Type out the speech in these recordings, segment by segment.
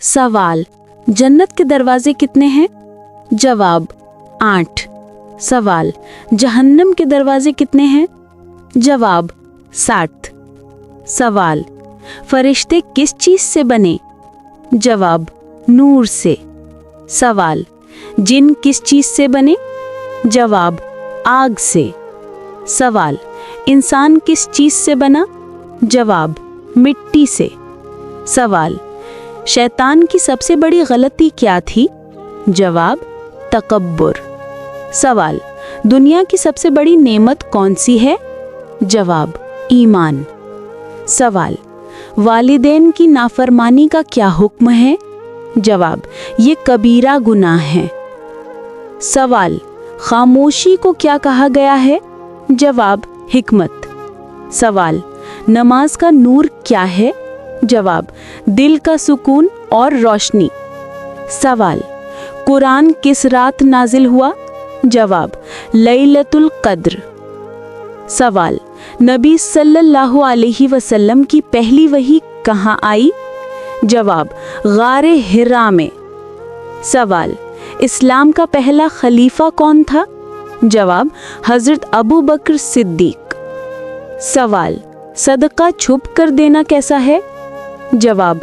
सवाल, जन्नत के दरवाजे कितने हैं? जवाब, 8। सवाल, जहन्नम के दरवाजे कितने हैं? जवाब, 7। सवाल, फरिश्ते किस चीज से बने? जवाब, नूर से। सवाल, जिन किस चीज से बने? जवाब, आग से। सवाल, इंसान किस चीज से बना? जवाब, मिट्टी से। सवाल, शैतान की सबसे बड़ी गलती क्या थी? जवाब, तकब्बुर। सवाल, दुनिया की सबसे बड़ी नेमत कौन सी है? जवाब, ईमान। सवाल, वालिदैन की नाफरमानी का क्या हुक्म है? जवाब, ये कबीरा गुनाह है। सवाल, खामोशी को क्या कहा गया है? जवाब, हिकमत। सवाल, नमाज का नूर क्या है? जवाब, दिल का सुकून और रोशनी। सवाल, कुरान किस रात नाजिल हुआ? जवाब, लैलतुल कद्र। सवाल, नबी सल्लल्लाहु अलैहि वसल्लम की पहली वही कहाँ आई? जवाब, गारे हिरा में। सवाल, इस्लाम का पहला खलीफा कौन था? जवाब, हजरत अबू बकर सिद्दीक। सवाल, सदका छुप कर देना कैसा है? जवाब,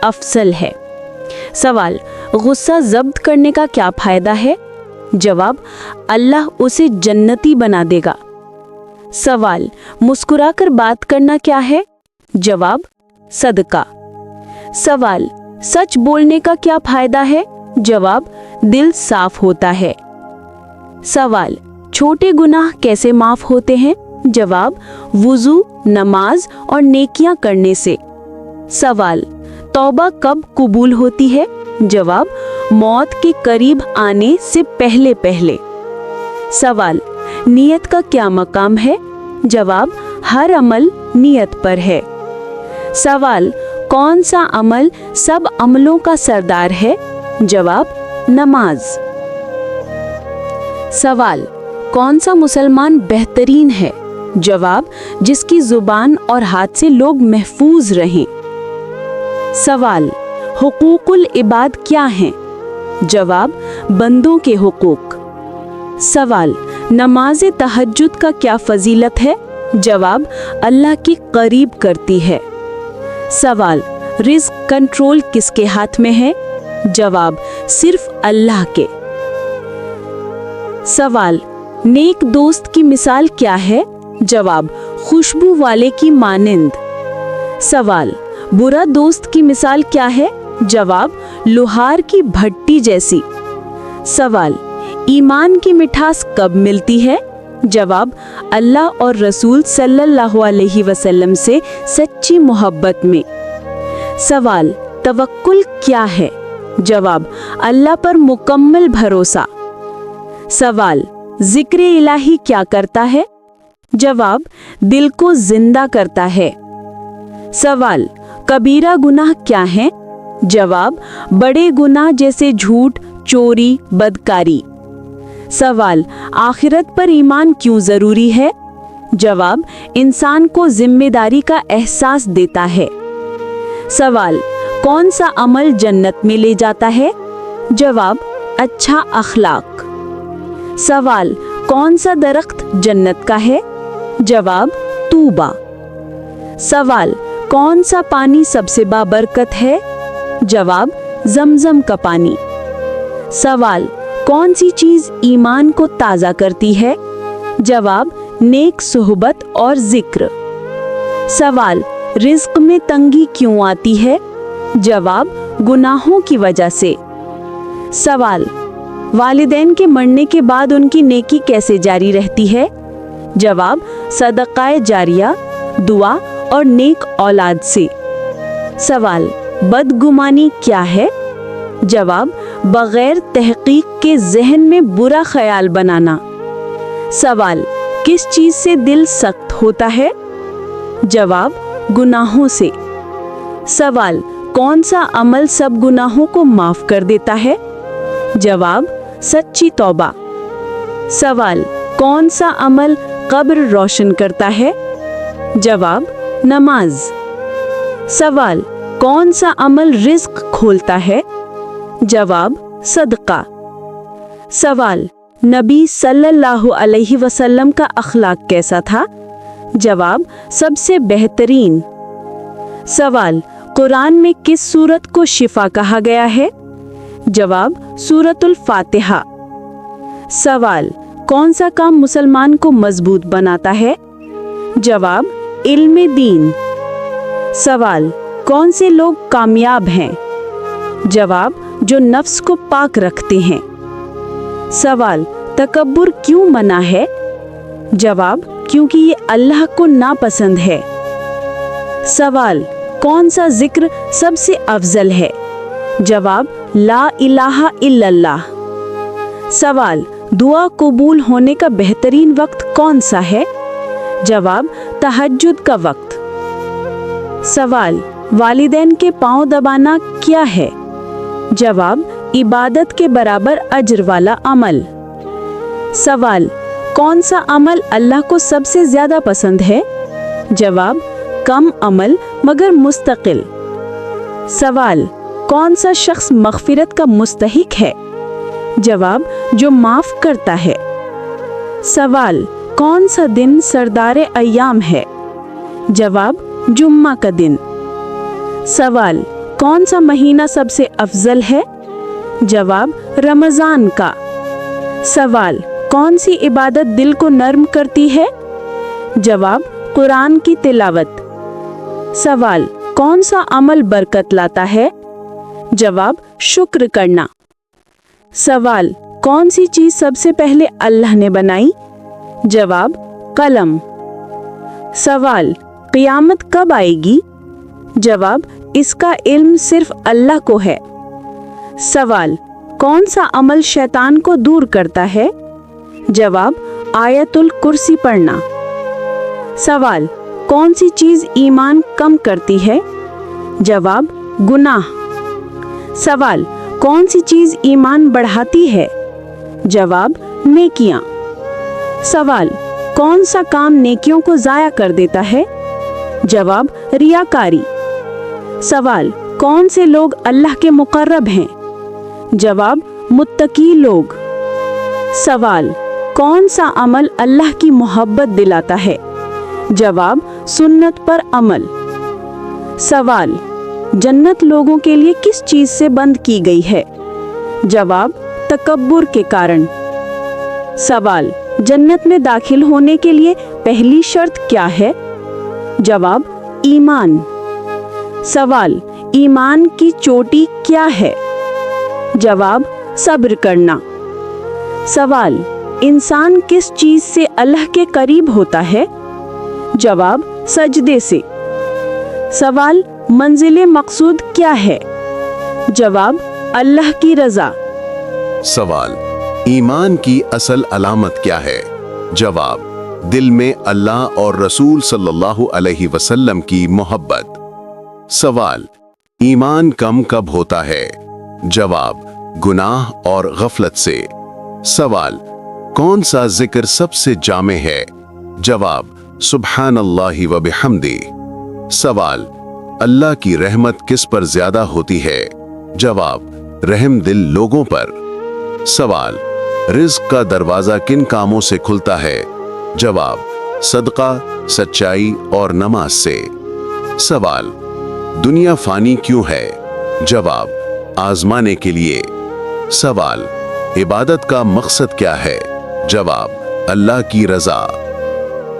अफसल है। सवाल, गुस्सा जब्त करने का क्या फायदा है? जवाब, अल्लाह उसे जन्नती बना देगा। सवाल, मुस्कुराकर बात करना क्या है? जवाब, सदका। सवाल, सच बोलने का क्या फायदा है? जवाब, दिल साफ होता है। सवाल, छोटे गुनाह कैसे माफ होते हैं? जवाब, वुजू, नमाज और नेकियां करने से। सवाल, तौबा कब कबूल होती है? जवाब, मौत के करीब आने से पहले पहले। सवाल, नियत का क्या मकाम है? जवाब, हर अमल नियत पर है। सवाल, कौन सा अमल सब अमलों का सरदार है? जवाब, नमाज। सवाल, कौन सा मुसलमान बेहतरीन है? जवाब, जिसकी जुबान और हाथ से लोग महफूज रहें। सवाल, हुकूकुल इबाद क्या हैं? जवाब, बंदों के हुकूक। सवाल, नमाज तहज्जुद का क्या फजीलत है? जवाब, अल्लाह के करीब करती है। सवाल, रिस्क कंट्रोल किसके हाथ में है? जवाब, सिर्फ अल्लाह के। सवाल, नेक दोस्त की मिसाल क्या है? जवाब, खुशबू वाले की मानिंद। सवाल, बुरा दोस्त की मिसाल क्या है? जवाब, लोहार की भट्टी जैसी। सवाल, ईमान की मिठास कब मिलती है? जवाब, अल्लाह और रसूल सल्लल्लाहु अलैहि वसल्लम से सच्ची मोहब्बत में। सवाल, तवक्कुल क्या है? जवाब, अल्लाह पर मुकम्मल भरोसा। सवाल, जिक्र इलाही क्या करता है? जवाब, दिल को जिंदा करता है। सवाल, कबीरा गुनाह क्या है? जवाब, बड़े गुनाह जैसे झूठ, चोरी, बदकारी। सवाल, आखिरत पर ईमान क्यों जरूरी है? जवाब, इंसान को जिम्मेदारी का एहसास देता है। सवाल, कौन सा अमल जन्नत में ले जाता है? जवाब, अच्छा अखलाक। सवाल, कौन सा दरख्त जन्नत का है? जवाब, तूबा। सवाल, कौन सा पानी सबसे बाबरकत है? जवाब, जमजम का पानी। सवाल, कौन सी चीज ईमान को ताजा करती है? जवाब, नेक सुहबत और जिक्र। सवाल, रिज्क में तंगी क्यों आती है? जवाब, गुनाहों की वजह से। सवाल, वालिदैन के मरने के बाद उनकी नेकी कैसे जारी रहती है? जवाब, सदकाए जारिया, दुआ और नेक औलाद से। सवाल, बदगुमानी क्या है? जवाब, बगैर तहकीक के जहन में बुरा ख्याल बनाना। सवाल, किस चीज से दिल सख्त होता है? जवाब, गुनाहों से। सवाल, कौन सा अमल सब गुनाहों को माफ कर देता है? जवाब, सच्ची तौबा। सवाल, कौन सा अमल कब्र रोशन करता है? जवाब, नमाज। सवाल, कौन सा अमल रिज्क खोलता है? जवाब, सदका। सवाल, नबी सल्लल्लाहु अलैहि वसल्लम का अखलाक कैसा था? जवाब, सबसे बेहतरीन। सवाल, कुरान में किस सूरत को शिफा कहा गया है? जवाब, सूरतुल फातिहा। सवाल, कौन सा काम मुसलमान को मजबूत बनाता है? जवाब, इल्म दीन। सवाल, कौन से लोग कामयाब हैं? जवाब, जो नफ्स को पाक रखते हैं। सवाल, तकब्बुर क्यों मना है? जवाब, क्योंकि ये अल्लाह को नापसंद है। सवाल, कौन सा जिक्र सबसे अफजल है? जवाब, ला इलाहा इल्लल्लाह। सवाल, दुआ कबूल होने का बेहतरीन वक्त कौन सा है? जवाब, तहज्जुद का वक्त। सवाल, वालिदैन के पांव दबाना क्या है? जवाब, इबादत के बराबर अज्र वाला अमल। सवाल, कौन सा अमल अल्लाह को सबसे ज्यादा पसंद है? जवाब, कम अमल मगर मुस्तकिल। सवाल, कौन सा शख्स मग़फ़िरत का मुस्तहिक है? जवाब, जो माफ करता है। सवाल, कौन सा दिन सरदार अय्याम है? जवाब, जुम्मा का दिन। सवाल, कौन सा महीना सबसे अफजल है? जवाब, रमज़ान का। सवाल, कौन सी इबादत दिल को नर्म करती है? जवाब, कुरान की तिलावत। सवाल, कौन सा अमल बरकत लाता है? जवाब, शुक्र करना। सवाल, कौन सी चीज सबसे पहले अल्लाह ने बनाई? जवाब, कलम। सवाल, क़यामत कब आएगी? जवाब, इसका इल्म सिर्फ अल्लाह को है। सवाल, कौन सा अमल शैतान को दूर करता है? जवाब, आयतुल कुर्सी पढ़ना। सवाल, कौन सी चीज ईमान कम करती है? जवाब, गुनाह। सवाल, कौन सी चीज ईमान बढ़ाती है? जवाब, नेकियां। सवाल, कौन सा काम नेकियों को जाया कर देता है? जवाब, रियाकारी। सवाल, कौन से लोग अल्लाह के मुकर्रब हैं? जवाब, मुत्तकी लोग। सवाल, कौन सा अमल अल्लाह की मोहब्बत दिलाता है? जवाब, सुन्नत पर अमल। सवाल, जन्नत लोगों के लिए किस चीज से बंद की गई है? जवाब, तकब्बुर के कारण। सवाल, जन्नत में दाखिल होने के लिए पहली शर्त क्या है? जवाब, ईमान। सवाल, ईमान की चोटी क्या है? जवाब, सब्र करना। सवाल, इंसान किस चीज से अल्लाह के करीब होता है? जवाब, सजदे से। सवाल, मंजिल मकसूद क्या है? जवाब, अल्लाह की रजा। सवाल, ईमान की असल अलामत क्या है? जवाब, दिल में अल्लाह और रसूल सल्लल्लाहु अलैहि वसल्लम की मोहब्बत। सवाल, ईमान कम कब होता है? जवाब, गुनाह और गफलत से। सवाल, कौन सा जिक्र सबसे जामे है? जवाब, सुब्हानल्लाहि व बिहम्दी। सवाल, अल्लाह की रहमत किस पर ज्यादा होती है? जवाब, रहम दिल लोगों पर। सवाल, रिज़्क का दरवाजा किन कामों से खुलता है? जवाब, सदका, सच्चाई और नमाज से। सवाल, दुनिया फानी क्यों है? जवाब, आजमाने के लिए। सवाल, इबादत का मकसद क्या है? जवाब, अल्लाह की रजा।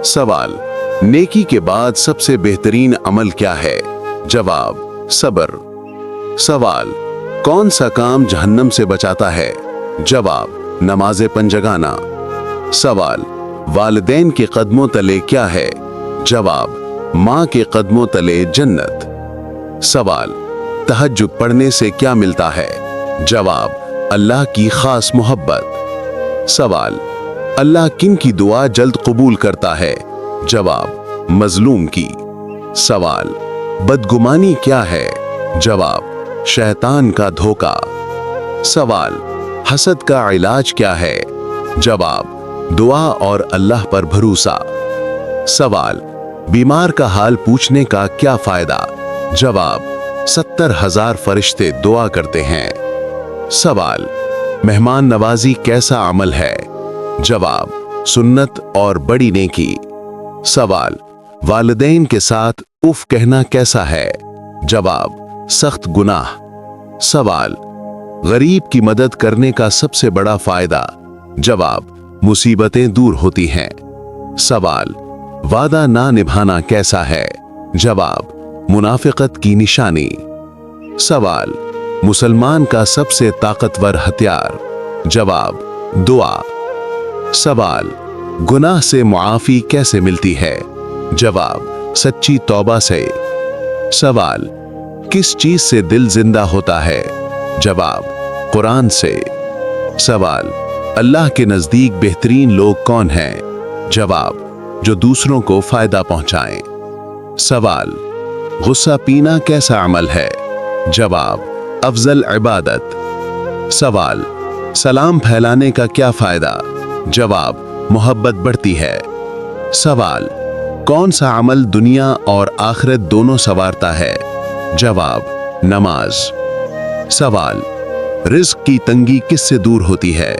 सवाल, नेकी के बाद सबसे बेहतरीन अमल क्या है? जवाब, सब्र। सवाल, कौन सा काम जहन्नम से बचाता है? जवाब, नमाज़े पंजगाना। सवाल, वालिदैन के कदमों तले क्या है? जवाब, माँ के कदमों तले जन्नत। सवाल, तहज्जुद पढ़ने से क्या मिलता है? जवाब, अल्लाह की खास मोहब्बत। सवाल, अल्लाह किन की दुआ जल्द कबूल करता है? जवाब, मजलूम की। सवाल, बदगुमानी क्या है? जवाब, शैतान का धोखा। सवाल, हसद का इलाज क्या है? जवाब, दुआ और अल्लाह पर भरोसा। सवाल, बीमार का हाल पूछने का क्या फायदा? जवाब, 70,000 फरिश्ते दुआ करते हैं। सवाल, मेहमान नवाजी कैसा अमल है? जवाब, सुन्नत और बड़ी नेकी। सवाल, वालिदैन के साथ उफ कहना कैसा है? जवाब, सख्त गुनाह। सवाल, गरीब की मदद करने का सबसे बड़ा फायदा? जवाब, मुसीबतें दूर होती हैं। सवाल, वादा ना निभाना कैसा है? जवाब, मुनाफिकत की निशानी। सवाल, मुसलमान का सबसे ताकतवर हथियार? जवाब, दुआ। सवाल, गुनाह से मुआफी कैसे मिलती है? जवाब, सच्ची तौबा से। सवाल, किस चीज से दिल जिंदा होता है? जवाब, कुरान से। सवाल, अल्लाह के नजदीक बेहतरीन लोग कौन हैं? जवाब, जो दूसरों को फायदा पहुंचाएं। सवाल, गुस्सा पीना कैसा अमल है? जवाब, अफजल इबादत। सवाल, सलाम फैलाने का क्या फायदा? जवाब, मोहब्बत बढ़ती है। सवाल, कौन सा अमल दुनिया और आखिरत दोनों संवारता है? जवाब, नमाज। सवाल, रिज्क की तंगी किससे दूर होती है?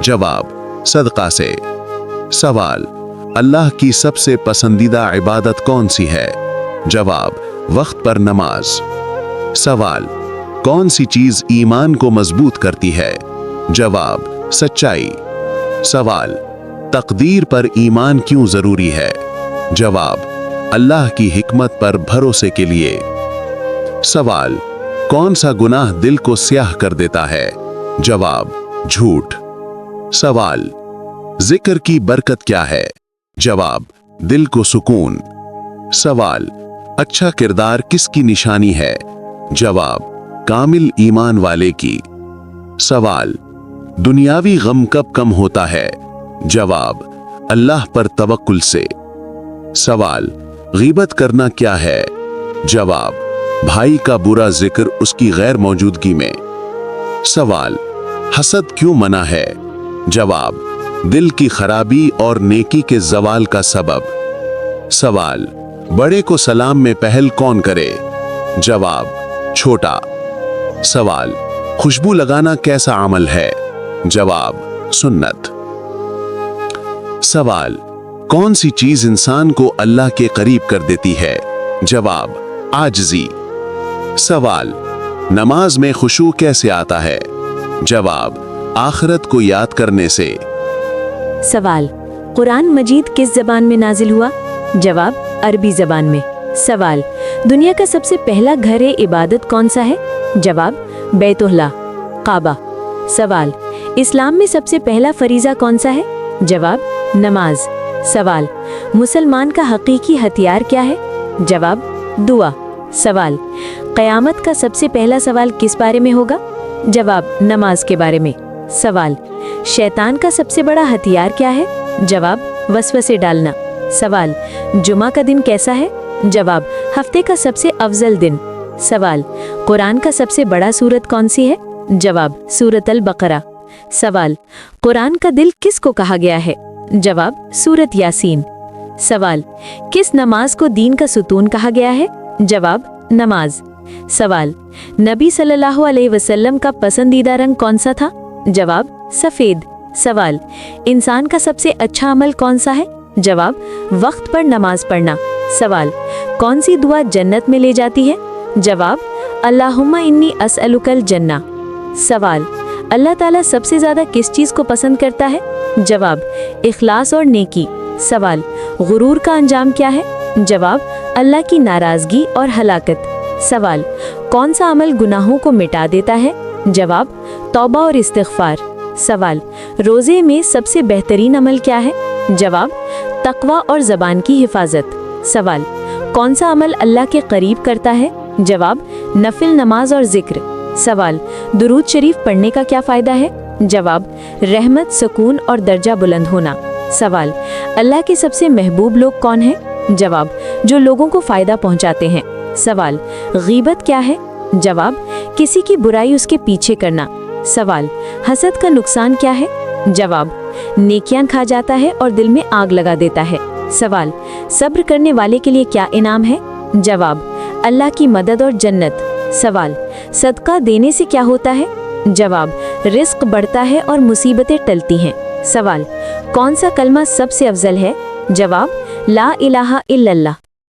जवाब, सदका से। सवाल, अल्लाह की सबसे पसंदीदा इबादत कौन सी है? जवाब, वक्त पर नमाज। सवाल, कौन सी चीज ईमान को मजबूत करती है? जवाब, सच्चाई। सवाल, तकदीर पर ईमान क्यों जरूरी है? जवाब, अल्लाह की हिकमत पर भरोसे के लिए। सवाल, कौन सा गुनाह दिल को स्याह कर देता है? जवाब, झूठ। सवाल, जिक्र की बरकत क्या है? जवाब, दिल को सुकून। सवाल, अच्छा किरदार किसकी निशानी है? जवाब, कामिल ईमान वाले की। सवाल, दुनियावी गम कब कम होता है? जवाब, अल्लाह पर तवक्कुल से। सवाल, गीबत करना क्या है? जवाब, भाई का बुरा जिक्र उसकी गैर मौजूदगी में। सवाल, हसद क्यों मना है? जवाब, दिल की खराबी और नेकी के जवाल का सबब। सवाल, बड़े को सलाम में पहल कौन करे? जवाब, छोटा। सवाल, खुशबू लगाना कैसा अमल है? जवाब, सुन्नत। सवाल, कौन सी चीज इंसान को अल्लाह के करीब कर देती है? जवाब, आजिज़ी। सवाल, नमाज में खुशू कैसे आता है? जवाब, आखिरत को याद करने से। सवाल, कुरान मजीद किस जबान में नाजिल हुआ? जवाब, अरबी जबान में। सवाल, दुनिया का सबसे पहला घर इबादत कौन सा है? जवाब, बैतुल्लाह, काबा। सवाल, इस्लाम में सबसे पहला फरीज़ा कौन सा है? जवाब, नमाज। सवाल, मुसलमान का हकीकी हथियार क्या है? जवाब, दुआ। सवाल, क़यामत का सबसे पहला सवाल किस बारे में होगा? जवाब, नमाज के बारे में। सवाल, शैतान का सबसे बड़ा हथियार क्या है? जवाब, वसवसे डालना। सवाल, जुमा का दिन कैसा है? जवाब, हफ्ते का सबसे अफजल दिन। सवाल, कुरान का सबसे बड़ा सूरत कौन सी है? जवाब, सूरत अल बकरा। सवाल, कुरान का दिल किसको कहा गया है? जवाब, सूरत यासीन। सवाल, किस नमाज को दीन का सुतून कहा गया है? जवाब, नमाज। सवाल, नबी सल्लल्लाहु अलैहि वसल्लम का पसंदीदा रंग कौन सा था? जवाब, सफेद। सवाल, इंसान का सबसे अच्छा अमल कौन सा है? जवाब, वक्त पर नमाज पढ़ना। सवाल, कौन सी दुआ जन्नत में ले जाती है? जवाब, अल्लाहुम्मा इन्नी अस्अलुकल जन्ना। सवाल, अल्लाह ताला सबसे ज्यादा किस चीज को पसंद करता है? जवाब, इखलास और नेकी। सवाल, गुरूर का अंजाम क्या है? जवाब, अल्लाह की नाराजगी और हलाकत। सवाल, कौन सा अमल गुनाहों को मिटा देता है? जवाब, तौबा और इस्तिग़फ़ार। सवाल, रोज़े में सबसे बेहतरीन अमल क्या है? जवाब, तक़वा और ज़बान की हिफाजत। सवाल, कौन सा अमल अल्लाह के करीब करता है? जवाब, नफिल नमाज और जिक्र। सवाल, दुरूद शरीफ पढ़ने का क्या फ़ायदा है? जवाब, रहमत, सुकून और दर्जा बुलंद होना। सवाल, अल्लाह के सबसे महबूब लोग कौन हैं? जवाब, जो लोगों को फ़ायदा पहुंचाते हैं। सवाल, गीबत क्या है? जवाब, किसी की बुराई उसके पीछे करना। सवाल, हसद का नुकसान क्या है? जवाब, नेकियां खा जाता है और दिल में आग लगा देता है। सवाल, सब्र करने वाले के लिए क्या इनाम है? जवाब, अल्लाह की मदद और जन्नत। सवाल, सदका देने से क्या होता है? जवाब, रिस्क बढ़ता है और मुसीबतें टलती हैं। सवाल, कौन सा कलमा सबसे अफजल है? जवाब, ला इलाहा इल्लल्लाह।